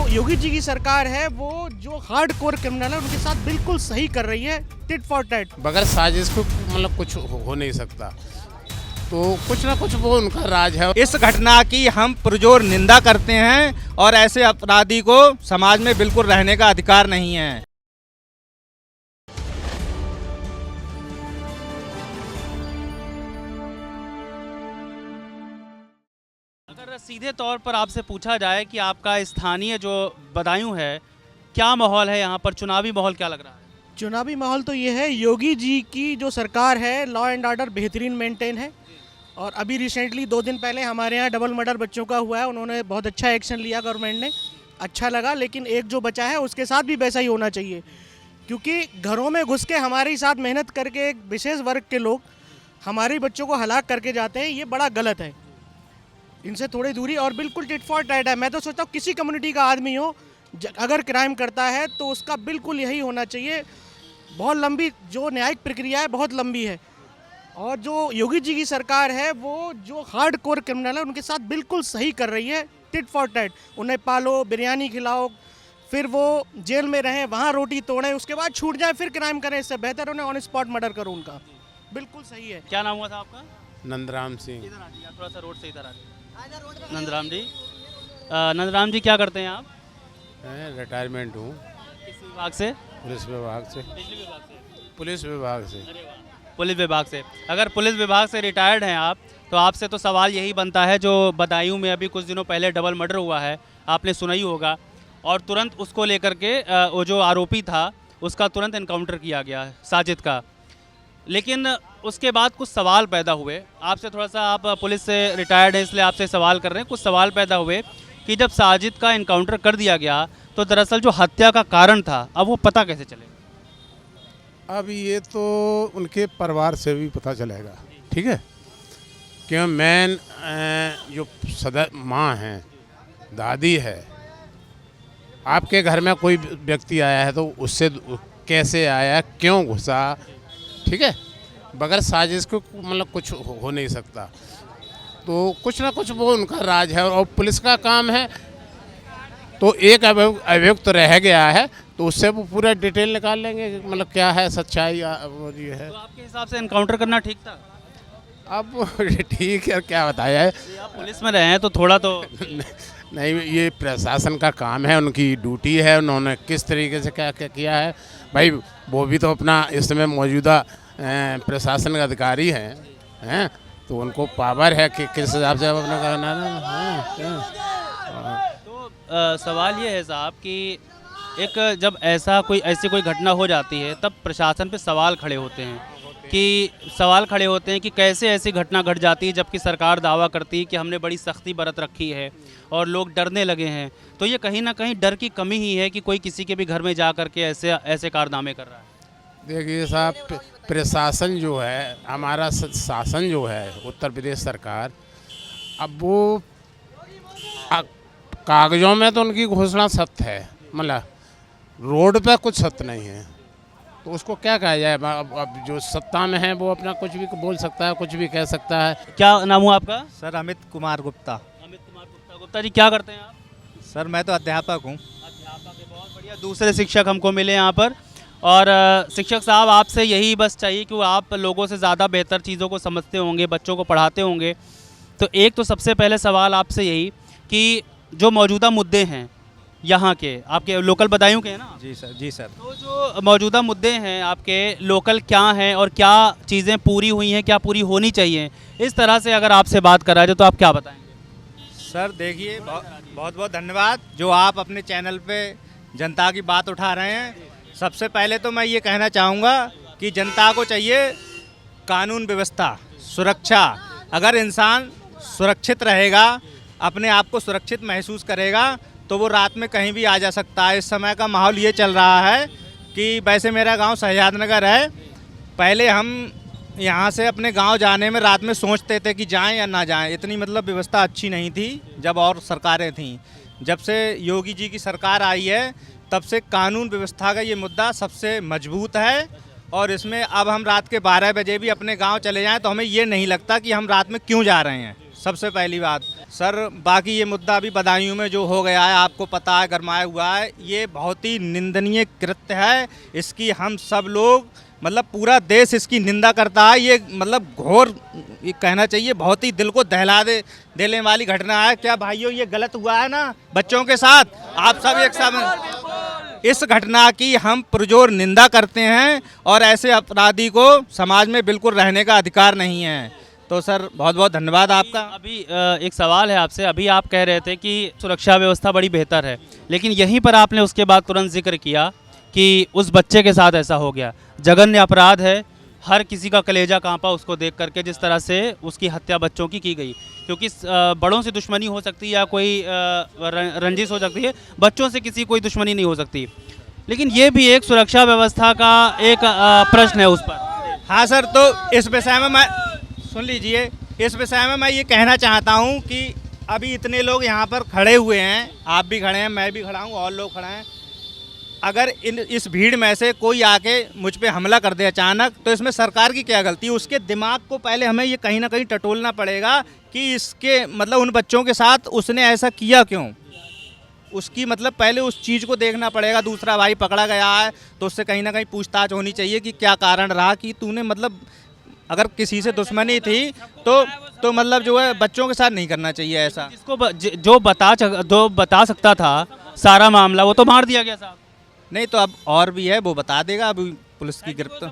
योगी जी की सरकार है वो जो हार्ड कोर क्रिमिनल है उनके साथ बिल्कुल सही कर रही है, टिट फॉर टैट। बगैर साजिश को मतलब कुछ हो नहीं सकता, तो कुछ ना कुछ वो उनका राज है। इस घटना की हम पुरजोर निंदा करते हैं और ऐसे अपराधी को समाज में बिल्कुल रहने का अधिकार नहीं है। अगर सीधे तौर पर आपसे पूछा जाए कि आपका स्थानीय जो बदायूं है, क्या माहौल है यहाँ पर, चुनावी माहौल क्या लग रहा है? चुनावी माहौल तो ये है, योगी जी की जो सरकार है लॉ एंड ऑर्डर बेहतरीन मेंटेन है। और अभी रिसेंटली 2 दिन पहले हमारे यहाँ डबल मर्डर बच्चों का हुआ है, उन्होंने बहुत अच्छा एक्शन लिया गवर्नमेंट ने, अच्छा लगा। लेकिन एक जो बचा है उसके साथ भी वैसा ही होना चाहिए, क्योंकि घरों में घुस के हमारे साथ मेहनत करके एक विशेष वर्ग के लोग हमारे बच्चों को हलाक करके जाते हैं, ये बड़ा गलत है। इनसे थोड़ी दूरी और बिल्कुल टिट फॉर टैट है। मैं तो सोचता हूँ किसी कम्युनिटी का आदमी हो अगर क्राइम करता है तो उसका बिल्कुल यही होना चाहिए। बहुत लंबी जो न्यायिक प्रक्रिया है, बहुत लंबी है। और जो योगी जी की सरकार है वो जो हार्ड कोर क्रिमिनल है उनके साथ बिल्कुल सही कर रही है, टिट फॉर टैट। उन्हें पालो, बिरयानी खिलाओ, फिर वो जेल में रहें, वहाँ रोटी तोड़ें, उसके बाद छूट जाए, फिर क्राइम करें। इससे बेहतर उन्हें ऑन स्पॉट मर्डर करो उनका। बिल्कुल सही है। क्या नाम हुआ था आपका? नंदराम सिंह। इधर आ जाइए, थोड़ा सा रोड से इधर आ जाइए। नंदराम जी, नंदराम जी क्या करते हैं आप? रिटायरमेंट हूँ। किस विभाग से? पुलिस विभाग से। बिजली विभाग से? पुलिस विभाग से। अरे वाह, पुलिस विभाग से। अगर पुलिस विभाग से रिटायर्ड हैं आप, तो आपसे तो सवाल यही बनता है, जो बदायूं में अभी कुछ दिनों पहले डबल मर्डर हुआ है, आपने सुना ही होगा, और तुरंत उसको लेकर के वो जो आरोपी था उसका तुरंत एनकाउंटर किया गया है, साजिद का। लेकिन उसके बाद कुछ सवाल पैदा हुए आपसे, थोड़ा सा, आप पुलिस से रिटायर्ड हैं इसलिए आपसे सवाल कर रहे हैं। कुछ सवाल पैदा हुए कि जब साजिद का एनकाउंटर कर दिया गया तो दरअसल जो हत्या का कारण था, अब वो पता कैसे चलेगा? अब ये तो उनके परिवार से भी पता चलेगा, ठीक है। क्यों मैन जो माँ हैं, दादी है, आपके घर में कोई व्यक्ति आया है तो उससे कैसे आया, क्यों घुसा, ठीक है। बगैर साजिश को मतलब कुछ हो नहीं सकता, तो कुछ ना कुछ वो उनका राज है। और पुलिस का काम है, तो एक अभियुक्त रह गया है तो उससे वो पूरा डिटेल निकाल लेंगे, मतलब क्या है सच्चाई वो ये है। तो आपके हिसाब से एनकाउंटर करना ठीक था? अब ठीक है, क्या बताया है। आप पुलिस में रहे हैं तो थोड़ा तो नहीं, ये प्रशासन का काम है, उनकी ड्यूटी है, उन्होंने किस तरीके से क्या क्या किया है भाई, वो भी तो अपना इस समय मौजूदा प्रशासन का अधिकारी हैं, तो उनको पावर है कि किस हिसाब से अपना करना है। तो सवाल ये है साहब कि एक जब ऐसी कोई घटना हो जाती है, तब प्रशासन पे सवाल खड़े होते हैं कि कैसे ऐसी घटना घट जाती है, जबकि सरकार दावा करती है कि हमने बड़ी सख्ती बरत रखी है और लोग डरने लगे हैं। तो ये कहीं ना कहीं डर की कमी ही है कि कोई किसी के भी घर में जा कर के ऐसे कारनामे कर रहा है। देखिए साहब, प्रशासन जो है, हमारा शासन जो है, उत्तर प्रदेश सरकार, अब वो कागजों में तो उनकी घोषणा सत्य है, मतलब रोड पे कुछ सत्य नहीं है, तो उसको क्या कहा जाए। अब जो सत्ता में है वो अपना कुछ भी बोल सकता है, कुछ भी कह सकता है। क्या नाम हुआ आपका? सर अमित कुमार गुप्ता। अमित कुमार गुप्ता। गुप्ता जी क्या करते हैं आप? सर मैं तो अध्यापक हूँ। अध्यापक है, बहुत बढ़िया। दूसरे शिक्षक हमको मिले यहाँ पर, और शिक्षक साहब आपसे यही बस चाहिए कि आप लोगों से ज़्यादा बेहतर चीज़ों को समझते होंगे, बच्चों को पढ़ाते होंगे। तो एक तो सबसे पहले सवाल आपसे यही कि जो मौजूदा मुद्दे हैं यहाँ के, आपके लोकल बदायूं के हैं ना? जी सर, जी सर। तो जो मौजूदा मुद्दे हैं आपके लोकल, क्या हैं और क्या चीज़ें पूरी हुई हैं, क्या पूरी होनी चाहिए, इस तरह से अगर आपसे बात करा जाए तो आप क्या बताएंगे? सर देखिए, बहुत बहुत धन्यवाद जो आप अपने चैनल पे जनता की बात उठा रहे हैं। सबसे पहले तो मैं ये कहना चाहूँगा कि जनता को चाहिए कानून व्यवस्था, सुरक्षा। अगर इंसान सुरक्षित रहेगा, अपने आप को सुरक्षित महसूस करेगा, तो वो रात में कहीं भी आ जा सकता है। इस समय का माहौल ये चल रहा है कि वैसे मेरा गांव शहजाद नगर है, पहले हम यहाँ से अपने गांव जाने में रात में सोचते थे कि जाएं या ना जाएं, इतनी मतलब व्यवस्था अच्छी नहीं थी जब और सरकारें थीं। जब से योगी जी की सरकार आई है तब से कानून व्यवस्था का ये मुद्दा सबसे मजबूत है, और इसमें अब हम रात के 12 बजे भी अपने गांव चले जाएं तो हमें ये नहीं लगता कि हम रात में क्यों जा रहे हैं। सबसे पहली बात सर, बाकी ये मुद्दा अभी बदायूं में जो हो गया है आपको पता है, गरमाया हुआ है, ये बहुत ही निंदनीय कृत्य है। इसकी हम सब लोग मतलब पूरा देश इसकी निंदा करता है। ये मतलब घोर, ये कहना चाहिए बहुत ही दिल को दहला देने वाली घटना है। क्या भाइयों ये गलत हुआ है ना बच्चों के साथ, आप सब एक साथ इस घटना की हम पुरजोर निंदा करते हैं और ऐसे अपराधी को समाज में बिल्कुल रहने का अधिकार नहीं है। तो सर बहुत बहुत धन्यवाद आपका। अभी एक सवाल है आपसे, अभी आप कह रहे थे कि सुरक्षा व्यवस्था बड़ी बेहतर है, लेकिन यहीं पर आपने उसके बाद तुरंत जिक्र किया कि उस बच्चे के साथ ऐसा हो गया। जघन्य अपराध है, हर किसी का कलेजा कांपा उसको देख करके, जिस तरह से उसकी हत्या बच्चों की गई। क्योंकि बड़ों से दुश्मनी हो सकती है या कोई रंजिश हो सकती है, बच्चों से किसी कोई दुश्मनी नहीं हो सकती। लेकिन ये भी एक सुरक्षा व्यवस्था का एक प्रश्न है उस पर। हाँ सर, तो इस विषय में मैं सुन लीजिए, इस विषय में मैं ये कहना चाहता हूँ कि अभी इतने लोग यहाँ पर खड़े हुए हैं, आप भी खड़े हैं, मैं भी खड़ा हूँ, और लोग खड़े हैं। अगर इस भीड़ में से कोई आके मुझ पे हमला कर दे अचानक, तो इसमें सरकार की क्या गलती है? उसके दिमाग को पहले हमें ये कहीं ना कहीं टटोलना पड़ेगा कि इसके मतलब उन बच्चों के साथ उसने ऐसा किया क्यों। उसकी मतलब पहले उस चीज़ को देखना पड़ेगा। दूसरा भाई पकड़ा गया है तो उससे कहीं ना कहीं पूछताछ होनी चाहिए कि क्या कारण रहा कि तूने मतलब अगर किसी से दुश्मनी थी तो मतलब जो है बच्चों के साथ नहीं करना चाहिए ऐसा। जिसको जो बता सकता था सारा मामला, वो तो मार दिया गया साहब। नहीं तो अब और भी है, वो बता देगा, अभी पुलिस की गिरफ्त।